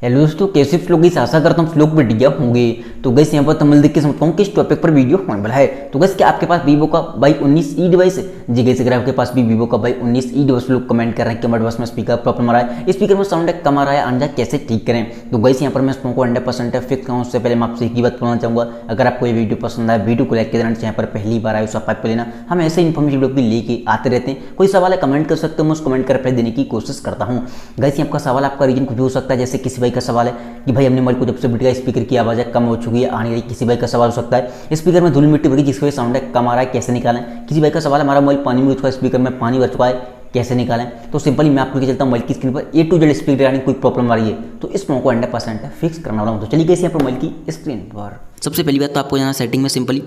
Hello दोस्तों, कैसे लोग इस आशा करता हूँ लोग बढ़िया होंगे। तो गैस यहाँ पर तमिल देख के समझता हूँ किस टॉपिक पर वीडियो होने वाला है। तो गैस क्या आपके पास वीवो का Y19E डिवाइस है? जी गैस, अगर आपके पास भी वीवो का Y19E डिवाइस, लोग कमेंट कर रहे हैं कि हमारे पास में स्पीकर प्रॉब्लम आ रहा है, स्पीकर में साउंड कम आ रहा है, अंडा कैसे ठीक करें। तो गैस यहाँ पर मैं तुमको 100% फिक्स कहूँ। उससे पहले मैं आपसे एक ही बात बोलना चाहूँगा, अगर आपको ये वीडियो पसंद आए, वीडियो को लाइक कर देना। यहाँ पर पहली बार आए सब्सक्राइब कर लेना। हम ऐसे इन्फॉर्मेशन वीडियो भी लेके आते रहते हैं। कोई सवाल है कमेंट कर सकते हो, मैं उस कमेंट का रिप्लाई देने की कोशिश करता हूँ। गैस आपका सवाल, आपका रीजन कुछ भी हो सकता है। जैसे किसी भाई का सवाल है कि भाई हमने मोबाइल को जब से बिट गया, स्पीकर की आवाज़ कम हो चुकी है, आ नहीं रही। किसी भाई का सवाल हो सकता है स्पीकर में धूल मिट्टी भर गई जिसकी वजह से साउंड कम आ रहा है, कैसे निकालें। किसी भाई का सवाल है हमारा मोबाइल पानी में उड़ चुका है, स्पीकर में पानी भर चुका है, कैसे निकालें। तो सिंपली मैं आपको लेके चलता हूँ मोबाइल की स्क्रीन पर A to Z स्पीकर यानी कोई प्रॉब्लम आ रही है तो इस फोन को 100% फिक्स करना वाला हूँ। तो चलिए कैसे यहाँ पर मोबाइल की स्क्रीन पर सबसे पहली बात तो आपको जाना सेटिंग में। सिंपली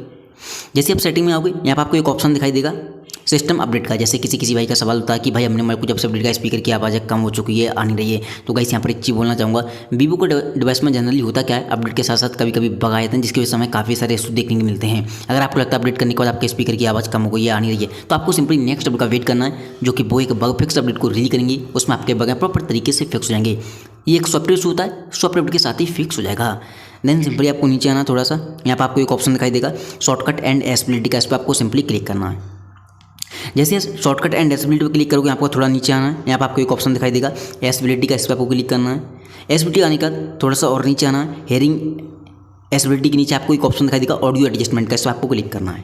जैसे आप सेटिंग में आओगे, यहाँ पर आपको एक ऑप्शन दिखाई देगा सिस्टम अपडेट का। जैसे किसी भाई का सवाल होता है कि भाई हमने मेरे को जब से अपडेट किया, स्पीकर की आवाज़ कम हो चुकी है, आ नहीं रही है। तो गाइस यहाँ पर एक चीज़ बोलना चाहूँगा, वीवो को डिवाइस में जनरली होता क्या है, अपडेट के साथ साथ कभी कभी बग आ जाते हैं, जिसकी वजह से हमें काफ़ी सारे इशू देखने को मिलते हैं। अगर आपको लगता है अपडेट करने के बाद आपके स्पीकर की आवाज़ कम हो गई है, आ नहीं रही है, तो आपको सिंपली नेक्स्ट अपडेट का वेट करना है, जो कि वो एक बग फिक्स अपडेट को रिलीज करेंगे। उसमें आपके बग प्रॉपर तरीके से फिक्स हो जाएंगे। ये एक सॉफ्टवेयर इशू होता है, सॉफ्टवेयर के साथ ही फिक्स हो जाएगा। देन सिंपली आपको नीचे आना, थोड़ा सा यहाँ पर आपको एक ऑप्शन दिखाई देगा शॉर्टकट एंड एसेबिलिटी का। इस पर आपको सिंपली क्लिक करना है। जैसे शॉर्टकट एंड एसेबिलिटी पर क्लिक करोगे, आपको थोड़ा नीचे आना है। यहाँ पर आपको एक ऑप्शन दिखाई देगा एसेबिलिटी का। इस पर आपको क्लिक करना है। एसेबिलिटी आने का थोड़ा सा और नीचे आना है। हेयरिंग एसेबिलिटी के नीचे आपको एक ऑप्शन दिखाई देगा ऑडियो एडजस्टमेंट का। इस पर आपको क्लिक करना है।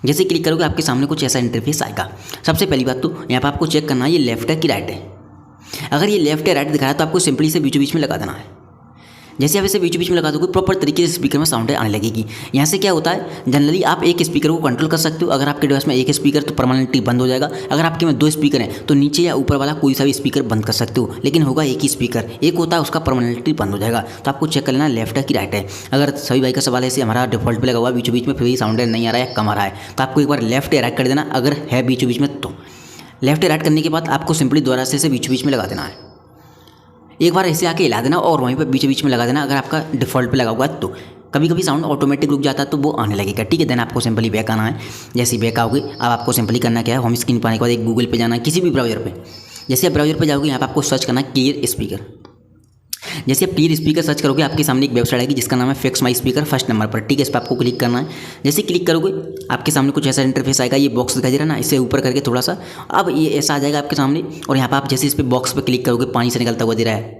जैसे क्लिक करोगे आपके सामने कुछ ऐसा इंटरफेस आएगा। सबसे पहली बात तो यहाँ पर आपको चेक करना है ये लेफ्ट है कि राइट है। अगर ये लेफ्ट या राइट दिखा रहा है तो आपको सिंपली से बीचों बीच में लगा देना है। जैसे आप इसे बीच बीच में लगा दोगे, प्रॉपर तरीके से स्पीकर में साउंड आने लगेगी। यहाँ से क्या होता है, जनरली आप एक स्पीकर को कंट्रोल कर सकते हो। अगर आपके डिवाइस में एक स्पीकर तो परमानेंटली बंद हो जाएगा। अगर आपके में 2 स्पीकर हैं तो नीचे या ऊपर वाला कोई सा भी स्पीकर बंद कर सकते हो, लेकिन होगा एक ही स्पीकर, एक होता है उसका परमानेंटली बंद हो जाएगा। तो आपको चेक कर लेना लेफ्ट है कि राइट है। अगर सभी भाई का सवाल है ऐसे हमारा डिफॉल्ट पे लगा हुआ है, बीचों बीच में फिर भी साउंड नहीं आ रहा है, कम आ रहा है, तो आपको एक बार लेफ्ट या राइट कर देना। अगर है बीचों बीच में तो लेफ्ट या राइट करने के बाद आपको सिंपली दोबारा से बीचों बीच में लगा देना है। एक बार ऐसे आके हिला देना और वहीं पर बीच बीच में लगा देना। अगर आपका डिफ़ॉल्ट पे लगा हुआ है तो कभी कभी साउंड ऑटोमेटिक रुक जाता है तो वो आने लगेगा, ठीक है। देन आपको सिंपली बैक आना है। जैसे बैक आओगे, अब आपको सिंपली करना क्या है, होम स्क्रीन पर आने के बाद एक गूगल पे जाना है, किसी भी ब्राउजर पे। जैसे आप ब्राउजर पे जाओगे, यहाँ पर आपको सर्च करना है क्लियर स्पीकर। जैसे आप क्लियर स्पीकर सर्च करोगे, आपके सामने एक वेबसाइट आएगी जिसका नाम है fix my speaker first number पर, ठीक है। इस पर आपको क्लिक करना है। जैसे क्लिक करोगे आपके सामने कुछ ऐसा इंटरफेस आएगा। ये बॉक्स दिखाई दे रहा है ना, इसे ऊपर करके थोड़ा सा, अब ये ऐसा आ जाएगा आपके सामने। और यहाँ पर आप जैसे इस पर बॉक्स पर क्लिक करोगे, पानी से निकलता हुआ दे रहा है,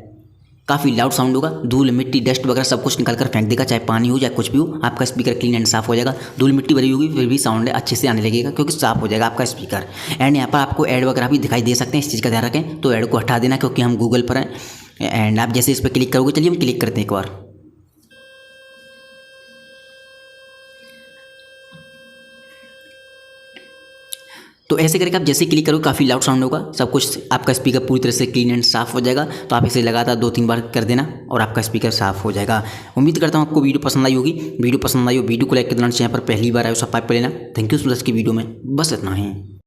काफ़ी लाउड साउंड होगा, धूल मिट्टी डस्ट वगैरह सब कुछ निकाल कर फेंक देगा, चाहे पानी हो चाहे कुछ भी हो। आपका स्पीकर क्लीन एंड साफ हो जाएगा। धूल मिट्टी भरी होगी फिर भी साउंड अच्छे से आने लगेगा, क्योंकि साफ हो जाएगा आपका स्पीकर। एंड यहाँ पर आपको ऐड वगैरह भी दिखाई दे सकते हैं, इस चीज़ का ध्यान रखें। तो ऐड को हटा देना क्योंकि हम गूगल पर हैं। एंड आप जैसे इस पर क्लिक करोगे, चलिए हम क्लिक करते हैं एक बार। तो ऐसे करके आप जैसे क्लिक करोगे काफ़ी लाउड साउंड होगा, सब कुछ आपका स्पीकर पूरी तरह से क्लीन एंड साफ हो जाएगा। तो आप इसे लगातार 2-3 बार कर देना और आपका स्पीकर साफ हो जाएगा। उम्मीद करता हूँ आपको वीडियो पसंद आई होगी। वीडियो पसंद आई हो वीडियो को लाइक कर देना, यहाँ पर पहली बार आए सब्सक्राइब कर लेना। थैंक यू सो मच की वीडियो में बस इतना ही।